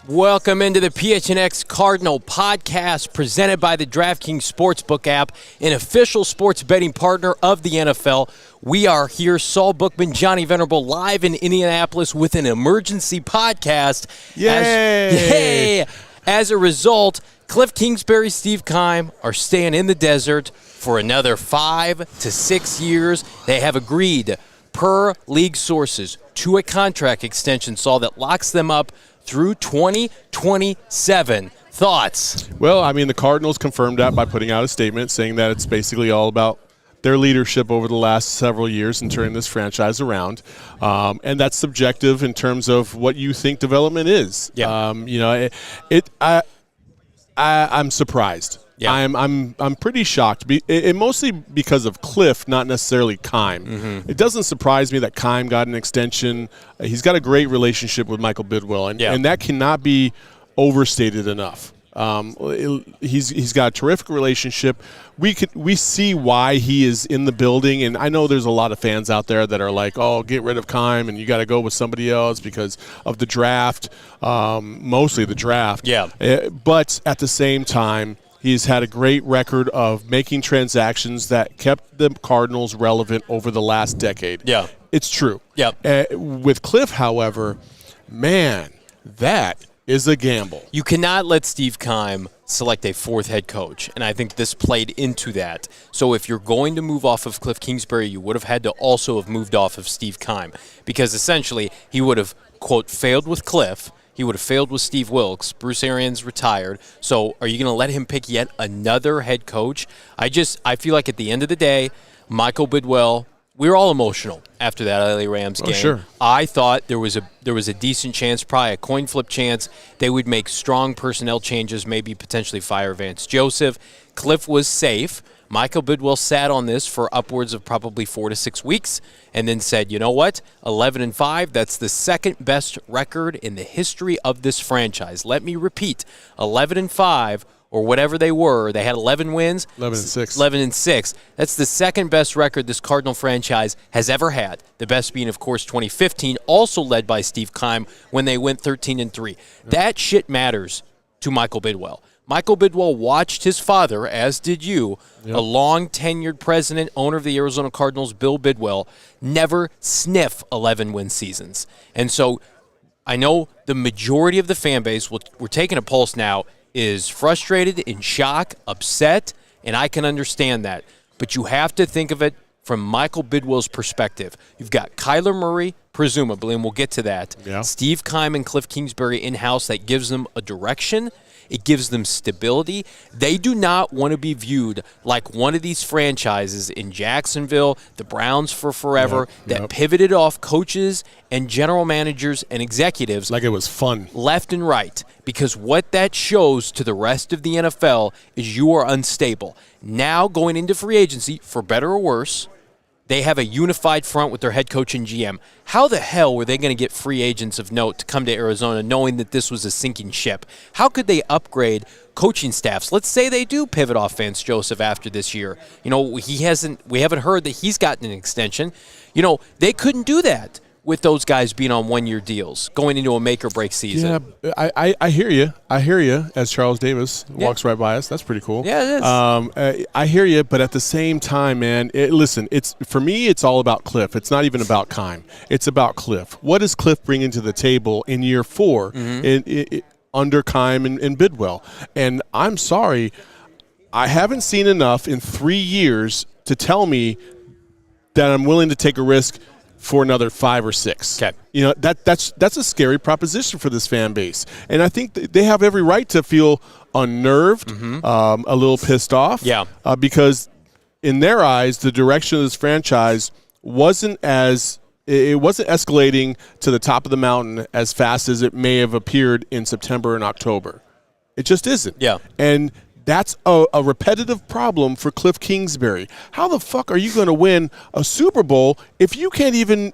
Welcome into the PHNX Cardinal podcast presented by the DraftKings Sportsbook app, an official sports betting partner of the NFL. We are here, Saul, Bookman, Johnny Venerable, live in Indianapolis with an emergency podcast. Yay! As a result, Kliff Kingsbury, Steve Keim are staying in the desert for another 5 to 6 years. They have agreed, per league sources, to a contract extension, Saul, that locks them up through 2027. Thoughts? Well, I mean, the Cardinals confirmed that by putting out a statement saying that it's basically all about their leadership over the last several years in turning this franchise around. And that's subjective in terms of what you think development is. Yeah. I'm surprised. Yeah. I'm pretty shocked. Mostly because of Kliff, not necessarily Keim. Mm-hmm. It doesn't surprise me that Keim got an extension. He's got a great relationship with Michael Bidwill, and that cannot be overstated enough. He's got a terrific relationship. We see why he is in the building, and I know there's a lot of fans out there that are like, "Oh, get rid of Keim, and you got to go with somebody else because of the draft." Mostly the draft. Yeah. But at the same time, he's had a great record of making transactions that kept the Cardinals relevant over the last decade. Yeah. It's true. Yeah. With Kliff, however, man, that is a gamble. You cannot let Steve Keim select a fourth head coach, and I think this played into that. So if you're going to move off of Kliff Kingsbury, you would have had to also have moved off of Steve Keim, because essentially he would have, quote, failed with Kliff. He would have failed with Steve Wilks. Bruce Arians retired. So are you going to let him pick yet another head coach? I feel like at the end of the day, Michael Bidwill, we were all emotional after that LA Rams game. Sure. I thought there was a decent chance, probably a coin flip chance, they would make strong personnel changes, maybe potentially fire Vance Joseph. Kliff was safe. Michael Bidwill sat on this for upwards of probably 4 to 6 weeks and then said, you know what, 11-5, that's the second best record in the history of this franchise. Let me repeat, 11-5, or whatever they were. They had 11 wins. 11-6. 11-6. That's the second best record this Cardinal franchise has ever had. The best being, of course, 2015, also led by Steve Keim when they went 13-3. Yep. That shit matters to Michael Bidwill. Michael Bidwill watched his father, as did you, a long-tenured president, owner of the Arizona Cardinals, Bill Bidwill, never sniff 11-win seasons. And so I know the majority of the fan base, we're taking a pulse now, is frustrated, in shock, upset, and I can understand that. But you have to think of it from Michael Bidwill's perspective. You've got Kyler Murray, presumably, and we'll get to that. Yeah. Steve Keim and Kliff Kingsbury in-house. That gives them a direction. It gives them stability. They do not want to be viewed like one of these franchises in Jacksonville, the Browns for forever, that pivoted off coaches and general managers and executives. Like it was fun. Left and right. Because what that shows to the rest of the NFL is you are unstable. Now going into free agency, for better or worse, they have a unified front with their head coach and GM. How the hell were they going to get free agents of note to come to Arizona knowing that this was a sinking ship? How could they upgrade coaching staffs? Let's say they do pivot off Vance Joseph after this year. You know, we haven't heard that he's gotten an extension. You know, they couldn't do that with those guys being on one-year deals, going into a make-or-break season. Yeah, I hear you. I hear you, as Charles Davis walks right by us. That's pretty cool. Yeah, it is. I hear you, but at the same time, man, listen, for me, it's all about Kliff. It's not even about Keim. It's about Kliff. What does Kliff bring into the table in year 4 under Keim and Bidwill? And I'm sorry, I haven't seen enough in 3 years to tell me that I'm willing to take a risk for another 5 or 6. Okay. You know, that's a scary proposition for this fan base. And I think they have every right to feel unnerved, a little pissed off. Yeah. Because in their eyes, the direction of this franchise wasn't escalating to the top of the mountain as fast as it may have appeared in September and October. It just isn't. Yeah. And that's a repetitive problem for Kliff Kingsbury. How the fuck are you going to win a Super Bowl if you can't even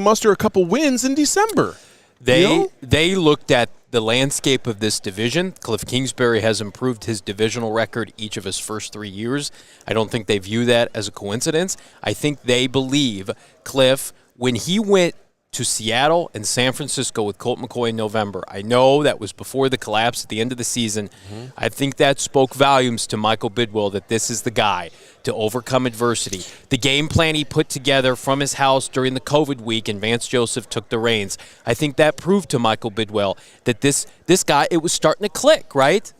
muster a couple wins in December? They looked at the landscape of this division. Kliff Kingsbury has improved his divisional record each of his first 3 years. I don't think they view that as a coincidence. I think they believe Kliff, when he went to Seattle and San Francisco with Colt McCoy in November. I know that was before the collapse at the end of the season. I think that spoke volumes to Michael Bidwill that this is the guy to overcome adversity. The game plan he put together from his house during the COVID week, and Vance Joseph took the reins. I think that proved to Michael Bidwill that this guy, it was starting to click, right?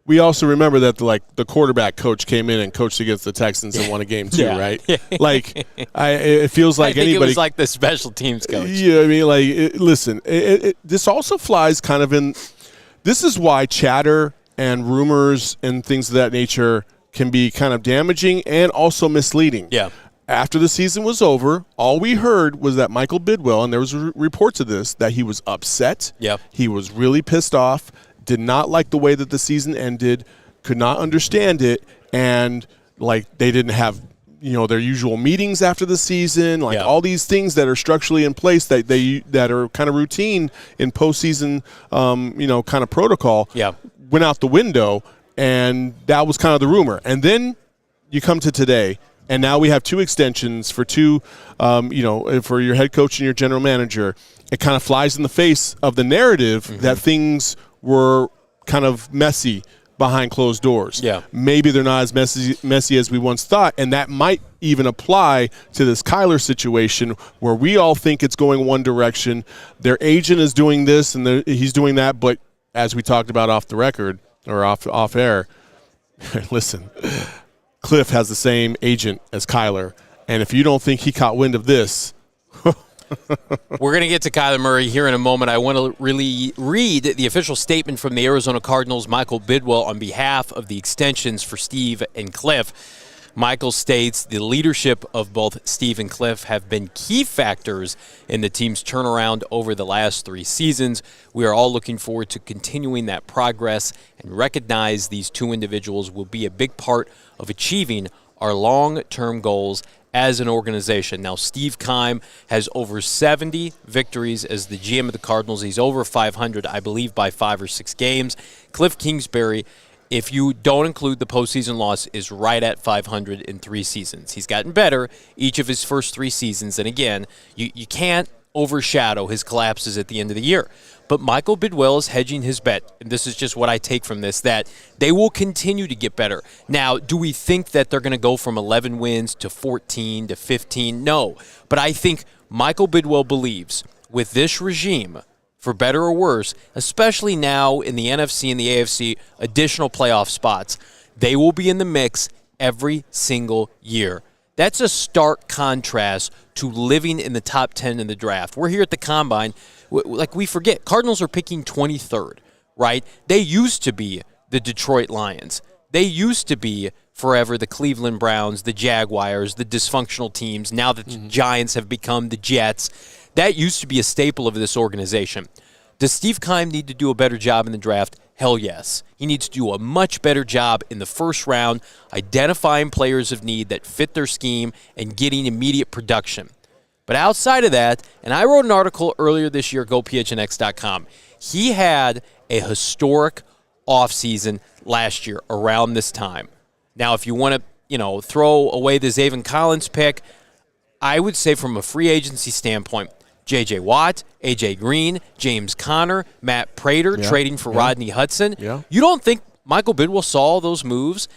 We also remember that the quarterback coach came in and coached against the Texans and won a game too, right? Like, it feels like I think anybody. It was like the special teams coach. Yeah, I mean, listen, this also flies kind of in. This is why chatter and rumors and things of that nature can be kind of damaging and also misleading. Yeah. After the season was over, all we heard was that Michael Bidwill, and there was reports of this, that he was upset. Yeah. He was really pissed off. Did not like the way that the season ended, could not understand it, and they didn't have their usual meetings after the season, all these things that are structurally in place that are kind of routine in postseason kind of protocol went out the window, and that was kind of the rumor. And then you come to today, and now we have 2 extensions for for your head coach and your general manager. It kind of flies in the face of the narrative that things were kind of messy behind closed doors. Yeah. Maybe they're not as messy as we once thought, and that might even apply to this Kyler situation where we all think it's going one direction. Their agent is doing this and he's doing that, but as we talked about off the record or off air, listen, Kliff has the same agent as Kyler, and if you don't think he caught wind of this, we're going to get to Kyler Murray here in a moment. I want to really read the official statement from the Arizona Cardinals, Michael Bidwill, on behalf of the extensions for Steve and Kliff. Michael states the leadership of both Steve and Kliff have been key factors in the team's turnaround over the last 3 seasons. We are all looking forward to continuing that progress and recognize these 2 individuals will be a big part of achieving our long-term goals as an organization. Now, Steve Keim has over 70 victories as the GM of the Cardinals. He's over 500, I believe, by 5 or 6 games. Kliff Kingsbury, if you don't include the postseason loss, is right at 500 in 3 seasons. He's gotten better each of his first 3 seasons, and again, you can't overshadow his collapses at the end of the year. But Michael Bidwill is hedging his bet, and this is just what I take from this, that they will continue to get better. Now, do we think that they're going to go from 11 wins to 14 to 15? No. But I think Michael Bidwill believes with this regime, for better or worse, especially now in the NFC and the AFC, additional playoff spots, they will be in the mix every single year. That's a stark contrast to living in the top 10 in the draft. We're here at the Combine. We forget, Cardinals are picking 23rd, right? They used to be the Detroit Lions. They used to be forever the Cleveland Browns, the Jaguars, the dysfunctional teams. Now the Giants have become the Jets. That used to be a staple of this organization. Does Steve Keim need to do a better job in the draft? Hell yes. He needs to do a much better job in the first round, identifying players of need that fit their scheme and getting immediate production. But outside of that, and I wrote an article earlier this year, GoPHNX.com, he had a historic offseason last year around this time. Now, if you want to, throw away the Zaven Collins pick, I would say from a free agency standpoint, J.J. Watt, A.J. Green, James Conner, Matt Prater trading for Rodney Hudson. Yeah. You don't think Michael Bidwill saw those moves?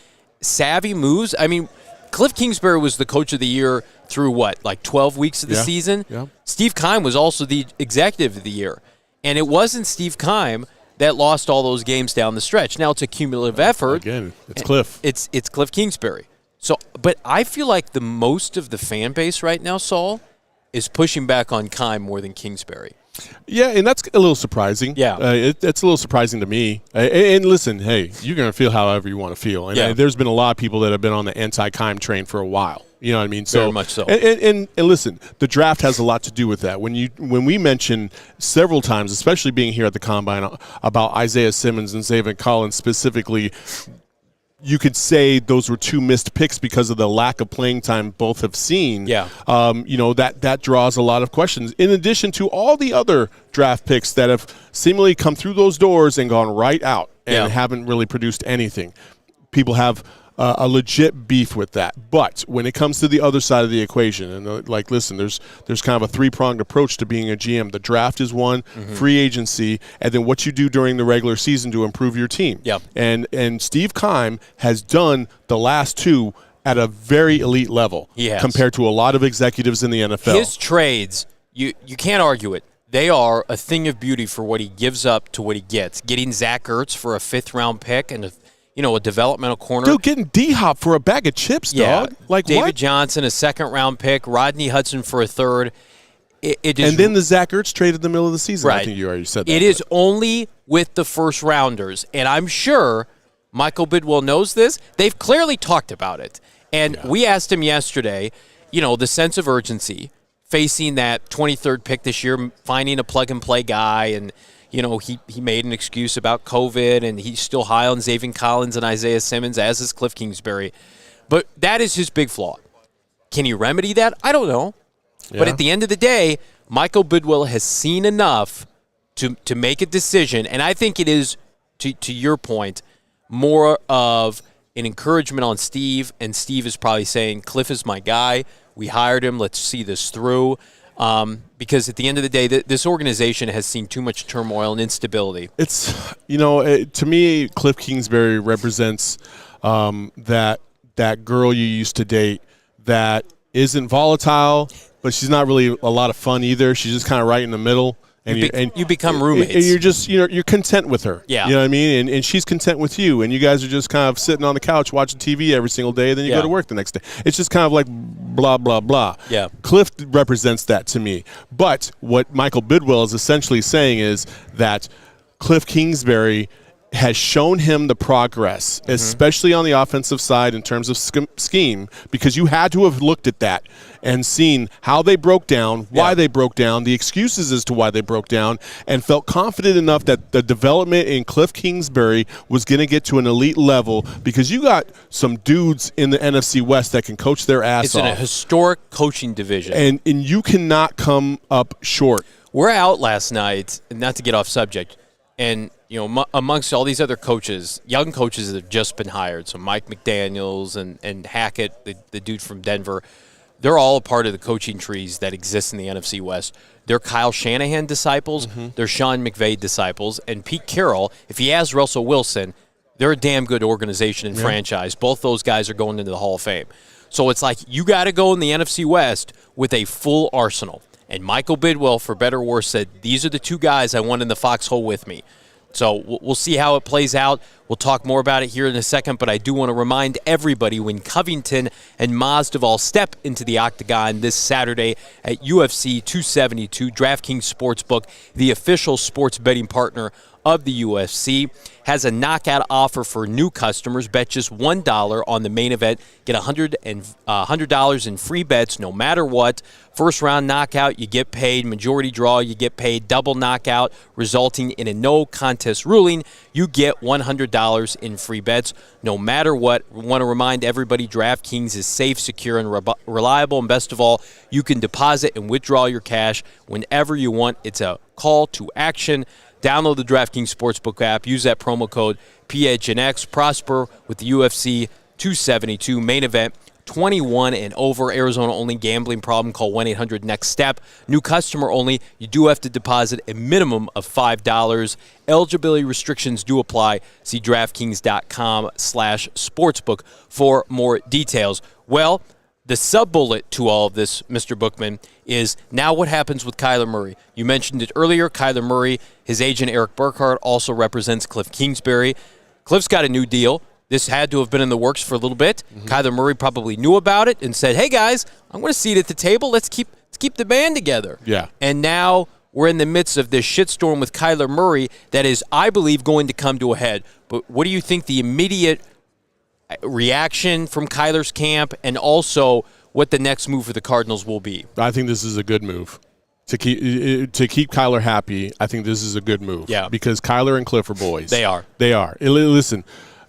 Savvy moves? I mean, Kliff Kingsbury was the coach of the year through 12 weeks of the season? Yeah. Steve Keim was also the executive of the year. And it wasn't Steve Keim that lost all those games down the stretch. Now it's a cumulative effort. Again, it's Kliff. It's Kliff Kingsbury. So, but I feel like the most of the fan base right now, Saul, is pushing back on Keim more than Kingsbury. Yeah, and that's a little surprising. Yeah. It's a little surprising to me. And listen, hey, you're going to feel however you want to feel. And there's been a lot of people that have been on the anti-Keim train for a while. You know what I mean? Very much so. And listen, the draft has a lot to do with that. When we mention several times, especially being here at the Combine, about Isaiah Simmons and Zaven Collins specifically, you could say those were 2 missed picks because of the lack of playing time both have seen. Yeah. That draws a lot of questions. In addition to all the other draft picks that have seemingly come through those doors and gone right out and haven't really produced anything. People have a legit beef with that. But when it comes to the other side of the equation, and listen, there's kind of a three-pronged approach to being a GM. The draft is one, free agency, and then what you do during the regular season to improve your team. Yep. And Steve Keim has done the last two at a very elite level compared to a lot of executives in the NFL. His trades, you can't argue it. They are a thing of beauty for what he gives up to what he gets. Getting Zach Ertz for a 5th-round pick and a developmental corner. Dude, getting D-Hop for a bag of chips, dog. Like David what? Johnson, a 2nd-round pick. Rodney Hudson for a 3rd. And then the Zach Ertz trade in the middle of the season. Right. I think you already said that. It is only with the first-rounders, and I'm sure Michael Bidwill knows this. They've clearly talked about it. And we asked him yesterday, the sense of urgency facing that 23rd pick this year, finding a plug-and-play guy, and he made an excuse about COVID, and he's still high on Xavier Collins and Isaiah Simmons, as is Kliff Kingsbury. But that is his big flaw. Can he remedy that? I don't know. Yeah. But at the end of the day, Michael Bidwill has seen enough to make a decision, and I think it is, to your point, more of an encouragement on Steve, and Steve is probably saying, Kliff is my guy. We hired him. Let's see this through. Because at the end of the day, this organization has seen too much turmoil and instability. It's, to me, Kliff Kingsbury represents that girl you used to date that isn't volatile, but she's not really a lot of fun either. She's just kind of right in the middle. And you become roommates. And you're just, you're content with her. Yeah. You know what I mean? And she's content with you. And you guys are just kind of sitting on the couch watching TV every single day, and then you go to work the next day. It's just kind of like blah, blah, blah. Yeah. Kliff represents that to me. But what Michael Bidwill is essentially saying is that Kliff Kingsbury has shown him the progress, especially on the offensive side in terms of scheme, because you had to have looked at that and seen how they broke down, why they broke down, the excuses as to why they broke down, and felt confident enough that the development in Kliff Kingsbury was going to get to an elite level, because you got some dudes in the NFC West that can coach their ass off. It's in a historic coaching division. And you cannot come up short. We're out last night, not to get off subject, and amongst all these other coaches, young coaches that have just been hired, so Mike McDaniels and Hackett, the dude from Denver, they're all a part of the coaching trees that exist in the NFC West. They're Kyle Shanahan disciples, they're Sean McVay disciples, and Pete Carroll, if he has Russell Wilson, they're a damn good organization and franchise. Both those guys are going into the Hall of Fame. So it's like you got to go in the NFC West with a full arsenal. And Michael Bidwill, for better or worse, said, these are the two guys I want in the foxhole with me. So we'll see how it plays out. We'll talk more about it here in a second, but I do want to remind everybody when Covington and Masvidal step into the octagon this Saturday at UFC 272, DraftKings Sportsbook, the official sports betting partner of the UFC, has a knockout offer for new customers. Bet just $1 on the main event. Get $100 in free bets no matter what. First round knockout, you get paid. Majority draw, you get paid. Double knockout, resulting in a no contest ruling, you get $100 in free bets no matter what. We want to remind everybody DraftKings is safe, secure, and reliable. And best of all, you can deposit and withdraw your cash whenever you want. It's a call to action. Download the DraftKings Sportsbook app. Use that promo code PHNX. Prosper with the UFC 272 main event. 21 and over. Arizona only. Gambling problem? Call 1-800-NEXT-STEP. New customer only. You do have to deposit a minimum of $5. Eligibility restrictions do apply. See DraftKings.com/sportsbook for more details. Well, the sub-bullet to all of this, Mr. Bookman, is now what happens with Kyler Murray. You mentioned it earlier. Kyler Murray, his agent Eric Burkhart, also represents Kliff Kingsbury. Kliff's got a new deal. This had to have been in the works for a little bit. Kyler Murray probably knew about it and said, hey, guys, I'm going to seat at the table. Let's keep the band together. Yeah. And now we're in the midst of this shitstorm with Kyler Murray that is, I believe, going to come to a head. But what do you think the immediate reaction from Kyler's camp, and also what the next move for the Cardinals will be? I think this is a good move. To keep Kyler happy, I think this is a good move. Yeah. Because Kyler and Kliff are boys. They are. Listen,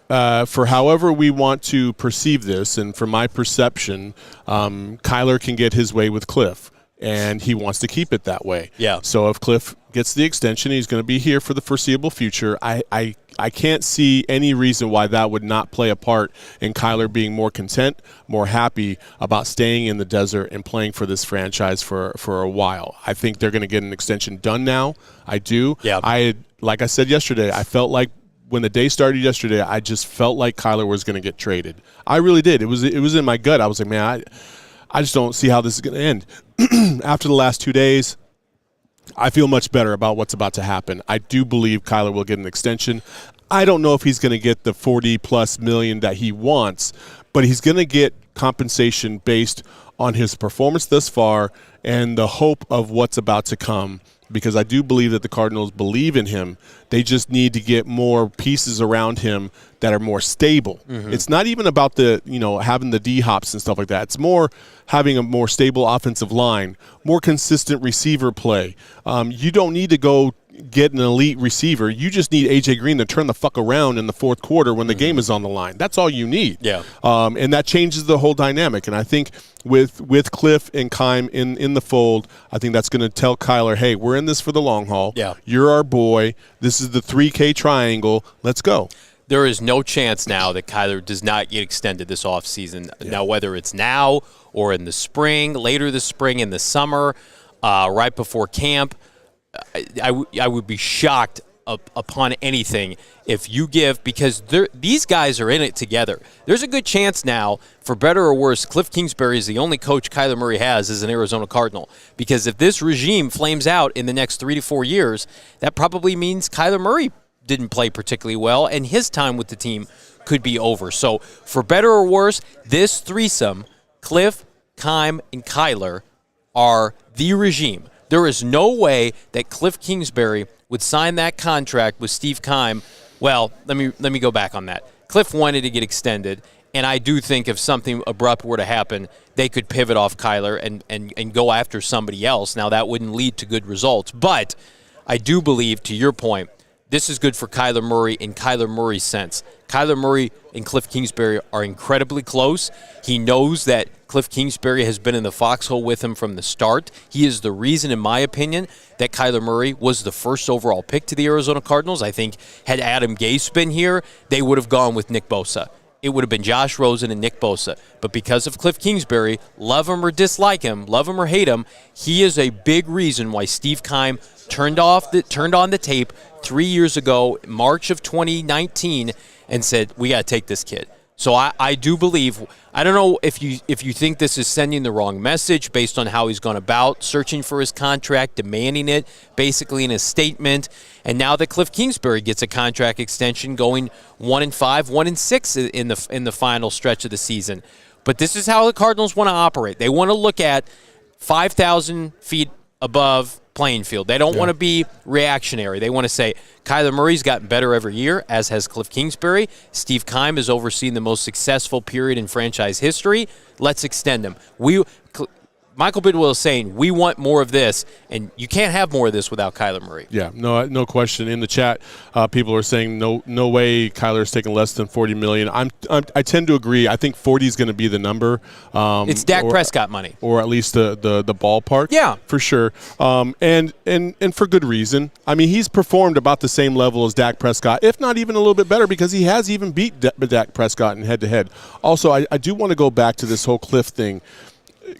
for however we want to perceive this, and from my perception, Kyler can get his way with Kliff. and he wants to keep it that way. Yeah. So if Kliff gets the extension, he's going to be here for the foreseeable future. I can't see any reason why that would not play a part in Kyler being more content, more happy about staying in the desert and playing for this franchise for a while. I think they're going to get an extension done now. I do. Yeah. Like I said yesterday, I felt like when the day started yesterday, I just felt like Kyler was going to get traded. I really did. It was in my gut. I was like, man, I just don't see how this is going to end. After the last 2 days, I feel much better about what's about to happen. I do believe Kyler will get an extension. I don't know if he's going to get the $40+ million that he wants, but he's going to get compensation based on his performance thus far and the hope of what's about to come, because I do believe that the Cardinals believe in him. They just need to get more pieces around him that are more stable. Mm-hmm. It's not even about having the D-hops and stuff like that. It's more having a more stable offensive line, more consistent receiver play. You don't need to go get an elite receiver. You just need A.J. Green to turn the fuck around in the fourth quarter when the game is on the line. That's all you need. Yeah. And that changes the whole dynamic. And I think with Kliff and Keim in the fold, I think that's going to tell Kyler, hey, we're in this for the long haul. Yeah. You're our boy. This is the 3K triangle. Let's go. There is no chance now that Kyler does not get extended this offseason. Yeah. Now, whether it's now or in the spring, later this spring, in the summer, right before camp, I would be shocked upon anything if you give, because these guys are in it together. There's a good chance now, for better or worse, Kliff Kingsbury is the only coach Kyler Murray has as an Arizona Cardinal. Because if this regime flames out in the next 3 to 4 years, that probably means Kyler Murray didn't play particularly well, and his time with the team could be over. So for better or worse, this threesome, Kliff, Keim, and Kyler, are the regime. There is no way that Kliff Kingsbury would sign that contract with Steve Keim. Well, let me go back on that. Kliff wanted to get extended, and I do think if something abrupt were to happen, they could pivot off Kyler and go after somebody else. Now, that wouldn't lead to good results, but I do believe, to your point, this is good for Kyler Murray in Kyler Murray's sense. Kyler Murray and Kliff Kingsbury are incredibly close. He knows that Kliff Kingsbury has been in the foxhole with him from the start. He is the reason, in my opinion, that Kyler Murray was the first overall pick to the Arizona Cardinals. I think had Adam Gase been here, they would have gone with Nick Bosa. It would have been Josh Rosen and Nick Bosa. But because of Kliff Kingsbury, love him or dislike him, love him or hate him, he is a big reason why Steve Keim turned on the tape 3 years ago, March of 2019, and said, we got to take this kid. So I do believe, I don't know if you think this is sending the wrong message based on how he's gone about searching for his contract, demanding it basically in a statement. And now that Kliff Kingsbury gets a contract extension going 1-5, 1-6 in the final stretch of the season. But this is how the Cardinals want to operate. They want to look at 5,000 feet above playing field. They don't want to be reactionary. They want to say, Kyler Murray's gotten better every year, as has Kliff Kingsbury. Steve Keim has overseen the most successful period in franchise history. Let's extend him. Michael Bidwill is saying, we want more of this, and you can't have more of this without Kyler Murray. Yeah, no question. In the chat, people are saying no way Kyler's taking less than $40 million. I tend to agree. I think 40 is going to be the number. It's Dak Prescott money, or at least the ballpark. Yeah, for sure. And for good reason. I mean, he's performed about the same level as Dak Prescott, if not even a little bit better, because he has even beat Dak Prescott in head-to-head. Also, I do want to go back to this whole Kliff thing.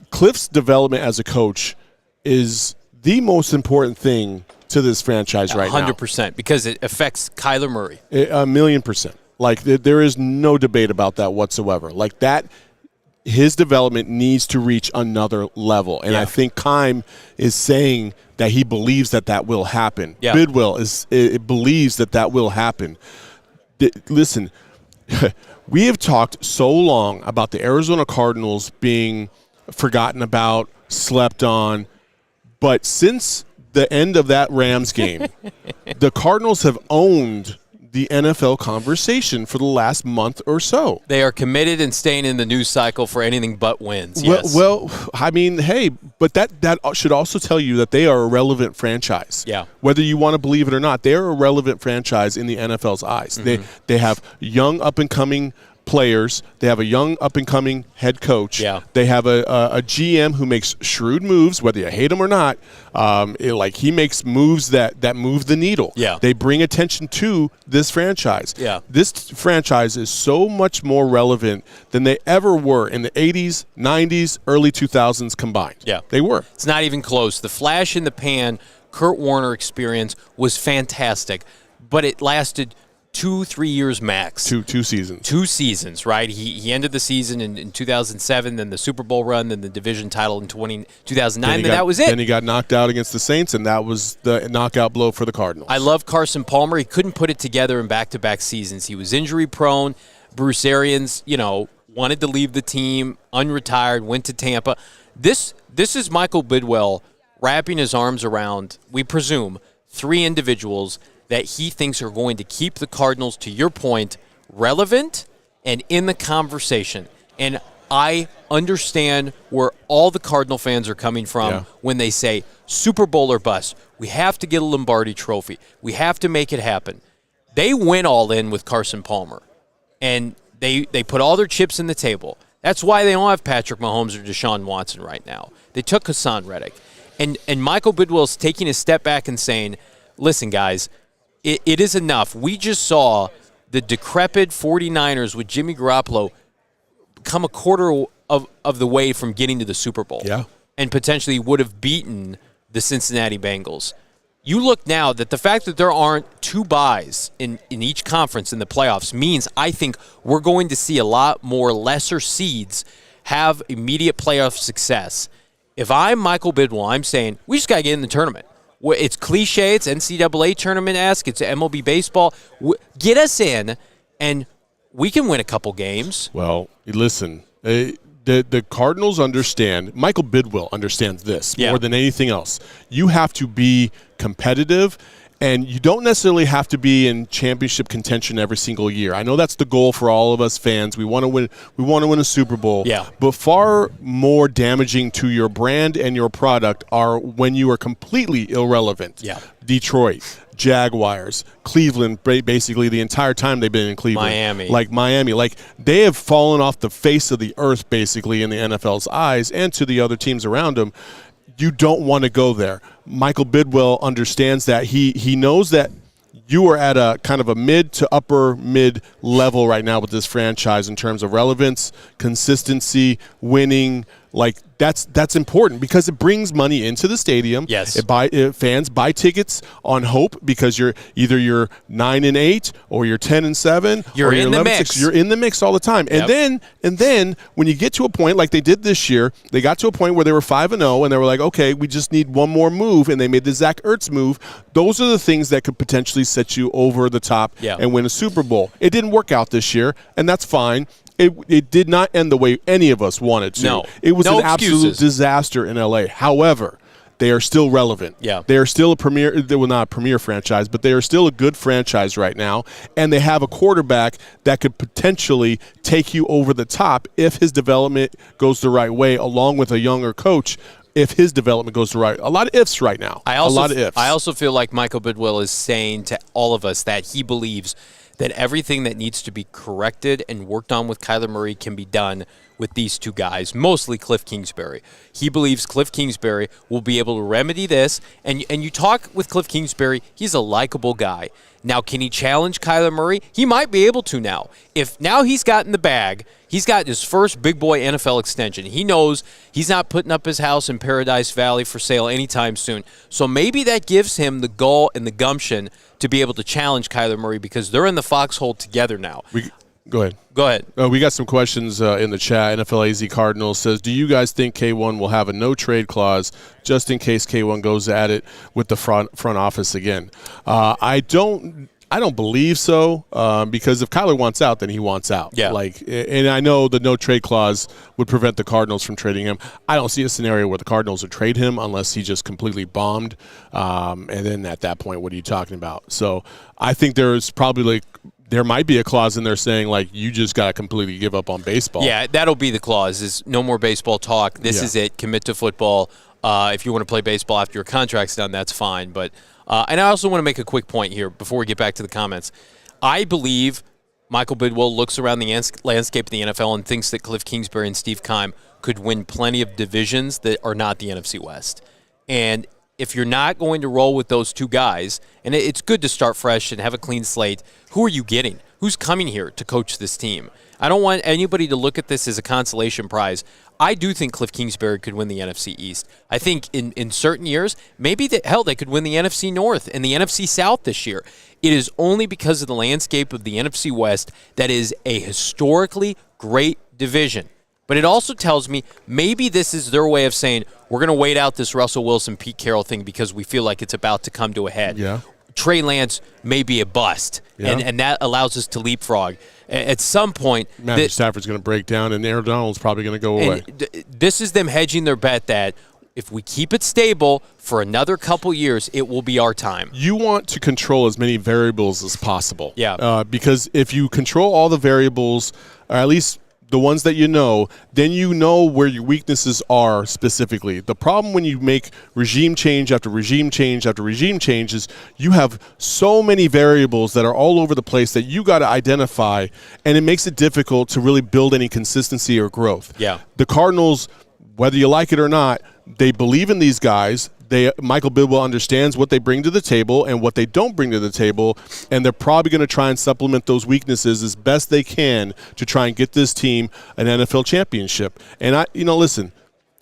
Kliff's development as a coach is the most important thing to this franchise right 100%, now. 100%, because it affects Kyler Murray. 1,000,000%. Like, there is no debate about that whatsoever. Like, that, his development needs to reach another level. And I think Keim is saying that he believes that will happen. Yeah. Bidwill believes that will happen. Listen, we have talked so long about the Arizona Cardinals being forgotten about, slept on, but since the end of that Rams game, the Cardinals have owned the NFL conversation for the last month or so. They are committed and staying in the news cycle for anything but wins. Yes. Well, I mean, hey, but that should also tell you that they are a relevant franchise. Yeah. Whether you want to believe it or not, they are a relevant franchise in the NFL's eyes. Mm-hmm. They have young, up-and-coming players. They have a young, up-and-coming head coach. Yeah. They have a GM who makes shrewd moves, whether you hate him or not. He makes moves that move the needle. Yeah. They bring attention to this franchise. Yeah. This franchise is so much more relevant than they ever were in the 80s, 90s, early 2000s combined. Yeah. They were. It's not even close. The flash in the pan Kurt Warner experience was fantastic, but it lasted 2-3 years max. Two seasons. 2 seasons, right? He ended the season in 2007, then the Super Bowl run, then the division title in 2009, and that was it. Then he got knocked out against the Saints, and that was the knockout blow for the Cardinals. I love Carson Palmer. He couldn't put it together in back-to-back seasons. He was injury-prone. Bruce Arians, wanted to leave the team, unretired, went to Tampa. This is Michael Bidwill wrapping his arms around, we presume, 3 individuals that he thinks are going to keep the Cardinals, to your point, relevant and in the conversation. And I understand where all the Cardinal fans are coming from when they say Super Bowl or bust. We have to get a Lombardi trophy. We have to make it happen. They went all in with Carson Palmer, and they put all their chips in the table. That's why they don't have Patrick Mahomes or Deshaun Watson right now. They took Hassan Reddick. And Michael Bidwill's taking a step back and saying, listen, guys, it is enough. We just saw the decrepit 49ers with Jimmy Garoppolo come a quarter of the way from getting to the Super Bowl. Yeah. And potentially would have beaten the Cincinnati Bengals. You look now that the fact that there aren't 2 byes in each conference in the playoffs means I think we're going to see a lot more lesser seeds have immediate playoff success. If I'm Michael Bidwill, I'm saying we just got to get in the tournament. It's cliche. It's NCAA tournament-esque. It's MLB baseball. Get us in, and we can win a couple games. Well, listen, the Cardinals understand. Michael Bidwill understands this more than anything else. You have to be competitive, and you don't necessarily have to be in championship contention every single year. I know that's the goal for all of us fans. We want to win. We want to win a Super Bowl. Yeah. But far more damaging to your brand and your product are when you are completely irrelevant. Yeah. Detroit, Jaguars, Cleveland, basically the entire time they've been in Cleveland. Miami. Like they have fallen off the face of the earth basically in the NFL's eyes and to the other teams around them. You don't want to go there. Michael Bidwill understands that. He knows that you are at a kind of a mid to upper mid level right now with this franchise in terms of relevance, consistency, winning. Like that's important because it brings money into the stadium. Yes, fans buy tickets on hope because you're 9-8 or you're 10-7. You're in the mix. You're in the mix all the time. Yep. And then when you get to a point like they did this year, they got to a point where they were 5-0 and they were like, okay, we just need one more move, and they made the Zach Ertz move. Those are the things that could potentially set you over the top and win a Super Bowl. It didn't work out this year, and that's fine. It did not end the way any of us wanted to. No. It was no an excuses. absolute disaster in L.A. However, they are still relevant. Yeah. They are still not a premier franchise, but they are still a good franchise right now, and they have a quarterback that could potentially take you over the top if his development goes the right way, along with a younger coach. If his development goes the right, a lot of ifs right now. A lot of ifs. I also feel like Michael Bidwill is saying to all of us that he believes that everything that needs to be corrected and worked on with Kyler Murray can be done with these 2 guys, mostly Kliff Kingsbury. He believes Kliff Kingsbury will be able to remedy this. And you talk with Kliff Kingsbury, he's a likable guy. Now, can he challenge Kyler Murray? He might be able to now. If now he's got in the bag, he's got his first big boy NFL extension. He knows he's not putting up his house in Paradise Valley for sale anytime soon. So maybe that gives him the gall and the gumption to be able to challenge Kyler Murray because they're in the foxhole together now. Go ahead. Go ahead. We got some questions in the chat. NFL AZ Cardinals says, do you guys think K1 will have a no-trade clause just in case K1 goes at it with the front office again? I don't believe so because if Kyler wants out, then he wants out. Yeah. And I know the no-trade clause would prevent the Cardinals from trading him. I don't see a scenario where the Cardinals would trade him unless he just completely bombed. And then at that point, what are you talking about? So I think there's probably there might be a clause in there saying, you just got to completely give up on baseball. Yeah, that'll be the clause is no more baseball talk. This is it. Commit to football. If you want to play baseball after your contract's done, that's fine. But and I also want to make a quick point here before we get back to the comments. I believe Michael Bidwill looks around the landscape of the NFL and thinks that Kliff Kingsbury and Steve Keim could win plenty of divisions that are not the NFC West. And if you're not going to roll with those two guys, and it's good to start fresh and have a clean slate, who are you getting? Who's coming here to coach this team? I don't want anybody to look at this as a consolation prize. I do think Kliff Kingsbury could win the NFC East. I think in certain years, maybe they could win the NFC North and the NFC South this year. It is only because of the landscape of the NFC West that is a historically great division. But it also tells me maybe this is their way of saying, we're going to wait out this Russell Wilson, Pete Carroll thing because we feel like it's about to come to a head. Yeah. Trey Lance may be a bust, and that allows us to leapfrog. At some point, Matthew Stafford's going to break down, and Aaron Donald's probably going to go away. This is them hedging their bet that if we keep it stable for another couple years, it will be our time. You want to control as many variables as possible. Yeah. Because if you control all the variables, or at least the ones that you know, then you know where your weaknesses are specifically. The problem when you make regime change after regime change after regime change is you have so many variables that are all over the place that you got to identify, and it makes it difficult to really build any consistency or growth. Yeah. The Cardinals, whether you like it or not, they believe in these guys. Michael Bidwill understands what they bring to the table and what they don't bring to the table, and they're probably going to try and supplement those weaknesses as best they can to try and get this team an NFL championship. And listen,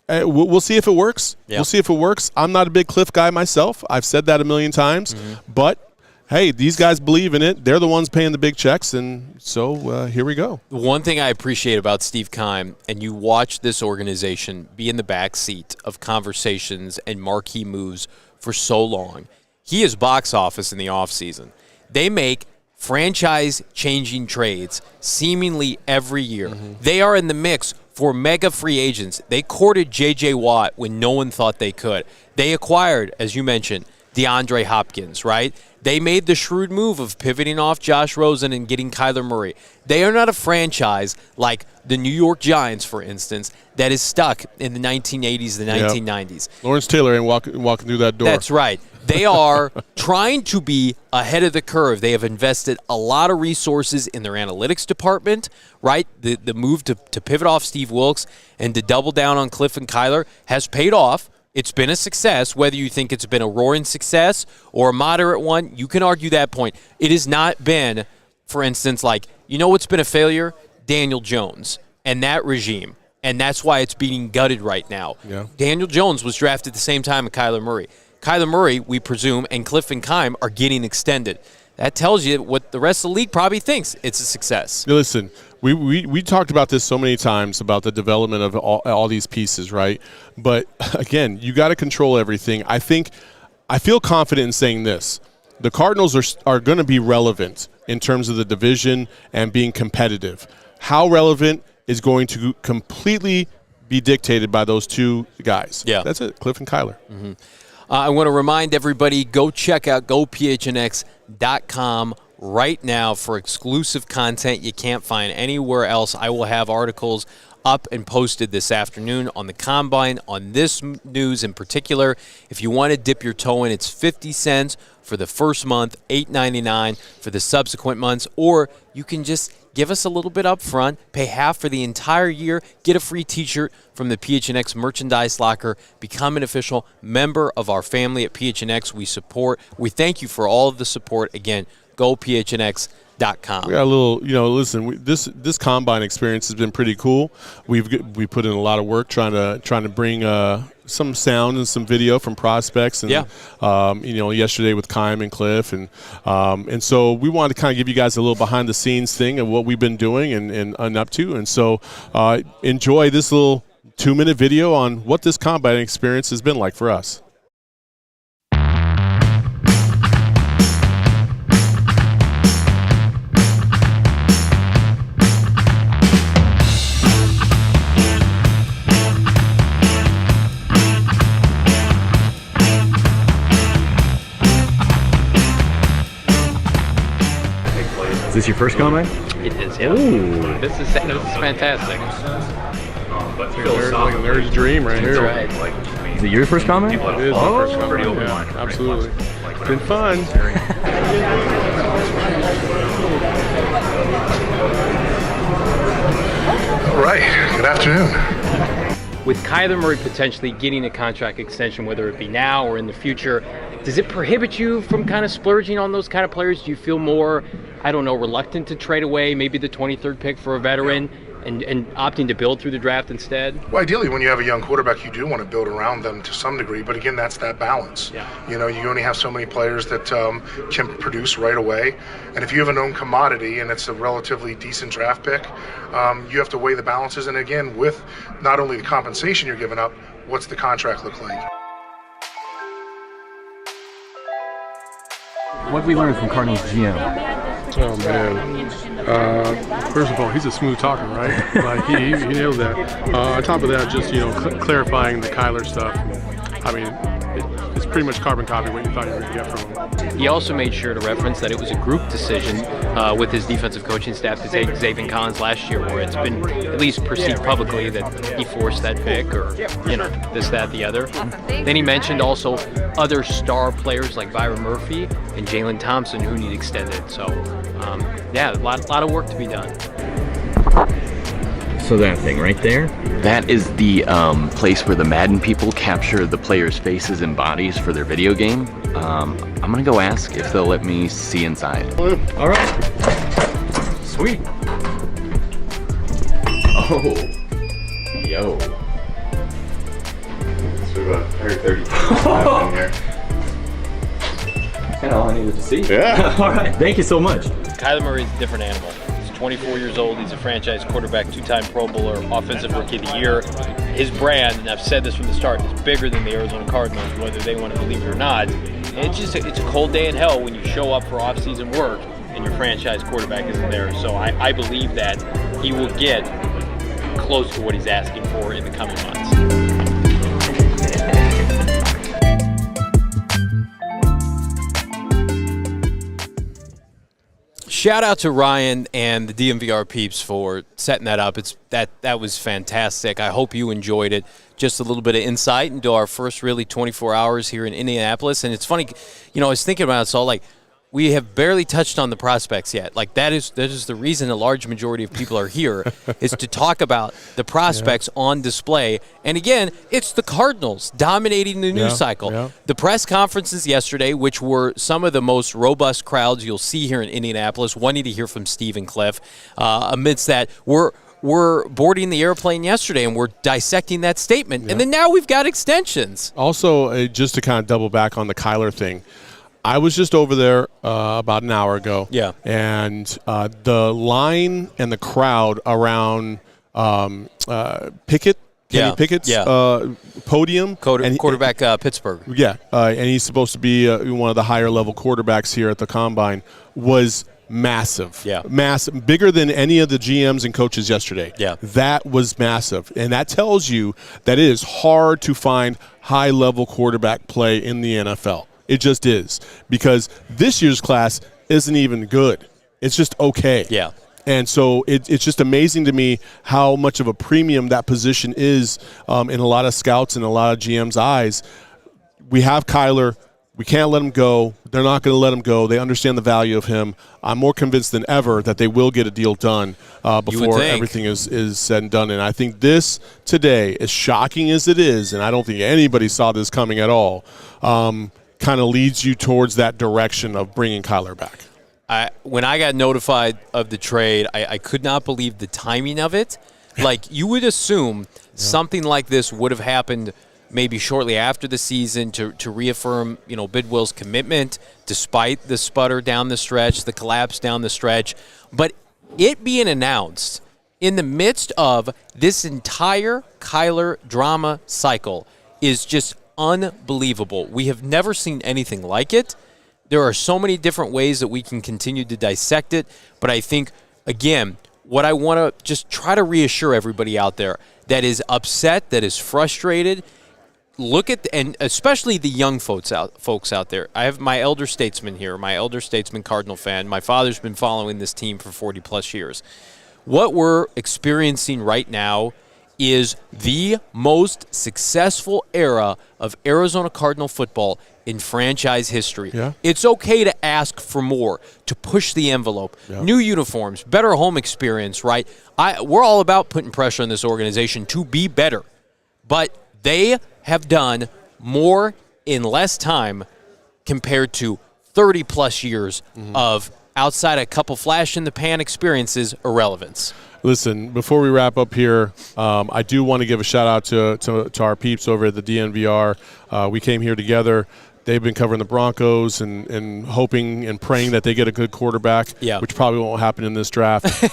we'll see if it works. Yeah. We'll see if it works. I'm not a big Kliff guy myself. I've said that a million times, but hey, these guys believe in it. They're the ones paying the big checks, and so here we go. The one thing I appreciate about Steve Keim, and you watch this organization be in the back seat of conversations and marquee moves for so long, he is box office in the offseason. They make franchise-changing trades seemingly every year. They are in the mix for mega free agents. They courted J.J. Watt when no one thought they could. They acquired, as you mentioned, DeAndre Hopkins, right? They made the shrewd move of pivoting off Josh Rosen and getting Kyler Murray. They are not a franchise like the New York Giants, for instance, that is stuck in the 1980s, the 1990s. Lawrence Taylor ain't walking through that door. That's right. They are trying to be ahead of the curve. They have invested a lot of resources in their analytics department, right? The move to pivot off Steve Wilks and to double down on Kliff and Kyler has paid off. It's been a success. Whether you think it's been a roaring success or a moderate one, you can argue that point. It has not been, for instance, what's been a failure? Daniel Jones and that regime. And that's why it's being gutted right now. Yeah. Daniel Jones was drafted at the same time as Kyler Murray. Kyler Murray, we presume, and Kliff and Keim are getting extended. That tells you what the rest of the league probably thinks it's a success. Now listen, we talked about this so many times about the development of all these pieces, right? But again, you got to control everything. I feel confident in saying this. The Cardinals are going to be relevant in terms of the division and being competitive. How relevant is going to completely be dictated by those two guys. Yeah. That's it, Kliff and Kyler. I want to remind everybody, go check out gophnx.com right now for exclusive content you can't find anywhere else. I will have articles up and posted this afternoon on the Combine, on this news in particular. If you want to dip your toe in, it's 50 cents for the first month, $8.99 for the subsequent months, or you can just give us a little bit up front, pay half for the entire year, get a free T-shirt from the PHNX merchandise locker, become an official member of our family at PHNX. We thank you for all of the support. Again, go PHNX.com. We got a little, listen. This Combine experience has been pretty cool. We put in a lot of work trying to bring some sound and some video from prospects, and yesterday with Keim and Kliff, and so we wanted to kind of give you guys a little behind the scenes thing of what we've been doing and up to, and so enjoy this little 2-minute video on what this Combine experience has been like for us. Is this your first Combine? It is, yeah. Ooh. This is fantastic. Like a nerd's dream right here. That's right. Is it your first Combine? It is my first Combine. Yeah, absolutely. It's been fun. All right, good afternoon. With Kyler Murray potentially getting a contract extension, whether it be now or in the future, does it prohibit you from kind of splurging on those kind of players? Do you feel more, I don't know, reluctant to trade away maybe the 23rd pick for a veteran and opting to build through the draft instead? Well, ideally, when you have a young quarterback, you do want to build around them to some degree. But again, that's that balance. Yeah. You know, you only have so many players that can produce right away. And if you have a known commodity and it's a relatively decent draft pick, you have to weigh the balances. And again, with not only the compensation you're giving up, what's the contract look like? What have we learned from Cardinals GM? Oh man! First of all, he's a smooth talker, right? Like he nailed that. On top of that, just clarifying the Kyler stuff. I mean, it's pretty much carbon copy what you thought you were going to get from him. He also made sure to reference that it was a group decision with his defensive coaching staff to take Zaven Collins last year, where it's been at least perceived publicly that he forced that pick or, this, that, the other. Then he mentioned also other star players like Byron Murphy and Jalen Thompson who need extended. So, a lot of work to be done. So that thing right there? That is the place where the Madden people capture the players' faces and bodies for their video game. I'm gonna go ask if they'll let me see inside. All right. Sweet. Oh. Yo. So about 30 here. Kind of all I needed to see. Yeah. All right. Thank you so much. Kyler Murray's a different animal. He's 24 years old. He's a franchise quarterback, two-time Pro Bowler, Offensive Rookie of the Year. His brand, and I've said this from the start, is bigger than the Arizona Cardinals, whether they want to believe it or not. It's a cold day in hell when you show up for off-season work and your franchise quarterback isn't there. So I believe that he will get close to what he's asking for in the coming months. Shout out to Ryan and the DMVR peeps for setting that up. That was fantastic. I hope you enjoyed it. Just a little bit of insight into our first really 24 hours here in Indianapolis. And it's funny, I was thinking about it, Saul, like, we have barely touched on the prospects yet. Like, that is the reason a large majority of people are here is to talk about the prospects on display. And again, it's the Cardinals dominating the news cycle. Yeah. The press conferences yesterday, which were some of the most robust crowds you'll see here in Indianapolis, wanting to hear from Steve and Kliff. Amidst that, we're boarding the airplane yesterday and we're dissecting that statement. And then now we've got extensions. Also, just to kind of double back on the Kyler thing, I was just over there about an hour ago. Yeah. And the line and the crowd around Pickett, Kenny Pickett's podium. Quarterback Pittsburgh. Yeah. And he's supposed to be one of the higher level quarterbacks here at the Combine, was massive. Yeah. Massive. Bigger than any of the GMs and coaches yesterday. Yeah. That was massive. And that tells you that it is hard to find high level quarterback play in the NFL. It just is, because this year's class isn't even good. It's just okay. Yeah. And so it's just amazing to me how much of a premium that position is in a lot of scouts and a lot of GM's eyes. We have Kyler. We can't let him go. They're not going to let him go. They understand the value of him. I'm more convinced than ever that they will get a deal done before everything is said and done. And I think this today, as shocking as it is, and I don't think anybody saw this coming at all, kind of leads you towards that direction of bringing Kyler back. When I got notified of the trade, I could not believe the timing of it. Like, you would assume something like this would have happened maybe shortly after the season to reaffirm, Bidwill's commitment despite the sputter down the stretch, the collapse down the stretch. But it being announced in the midst of this entire Kyler drama cycle is just unbelievable. We have never seen anything like it. There are so many different ways that we can continue to dissect it, but I think, again, what I want to just try to reassure everybody out there that is upset, that is frustrated, look at, and especially the young folks out there. I have my elder statesman here, my elder statesman Cardinal fan. My father's been following this team for 40-plus years. What we're experiencing right now is the most successful era of Arizona Cardinal football in franchise history. Yeah. It's okay to ask for more, to push the envelope. Yeah. New uniforms, better home experience, right? We're all about putting pressure on this organization to be better. But they have done more in less time compared to 30-plus years of, outside a couple flash-in-the-pan experiences, irrelevance. Listen, before we wrap up here, I do want to give a shout-out to our peeps over at the DNVR. We came here together. They've been covering the Broncos and hoping and praying that they get a good quarterback, which probably won't happen in this draft. We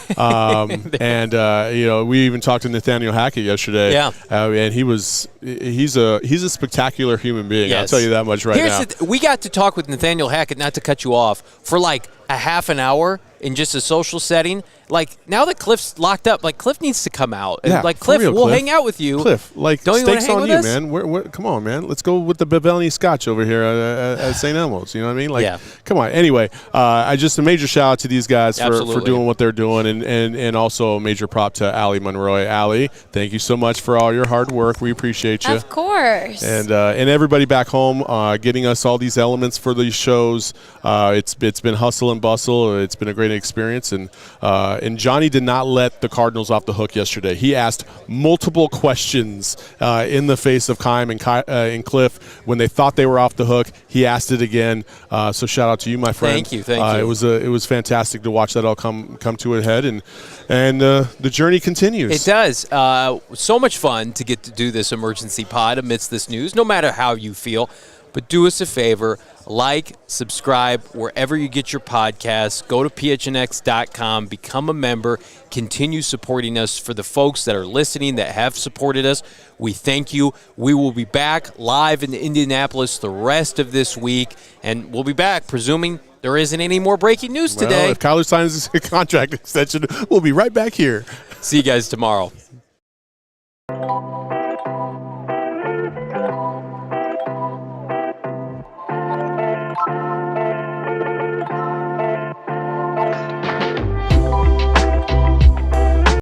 even talked to Nathaniel Hackett yesterday. And he's a spectacular human being. I'll tell you that much now. We got to talk with Nathaniel Hackett, not to cut you off, for like a half an hour in just a social setting. Like, now that Kliff's locked up, like, Kliff needs to come out. And like, Kliff, we'll hang out with you. Kliff, like, don't you want to hang on with you, us? man. Come on, man. Let's go with the Bavellini Scotch over here at St. Elmo's. You know what I mean? Like, come on. Anyway, just a major shout out to these guys for doing what they're doing, and also a major prop to Allie Monroy. Allie, thank you so much for all your hard work. We appreciate you. Of course. And everybody back home getting us all these elements for these shows. It's been hustle and bustle. It's been a great experience, and Johnny did not let the Cardinals off the hook yesterday. He asked multiple questions in the face of Keim and Kliff when they thought they were off the hook. He asked it again. So shout out to you, my friend. Thank you. It was fantastic to watch that all come to a head, and the journey continues. It does. So much fun to get to do this emergency pod amidst this news, no matter how you feel. But do us a favor, like, subscribe wherever you get your podcasts. Go to PHNX.com, become a member, continue supporting us. For the folks that are listening that have supported us, we thank you. We will be back live in Indianapolis the rest of this week, and we'll be back, presuming there isn't any more breaking news today. Well, if Kyler signs a contract extension, we'll be right back here. See you guys tomorrow.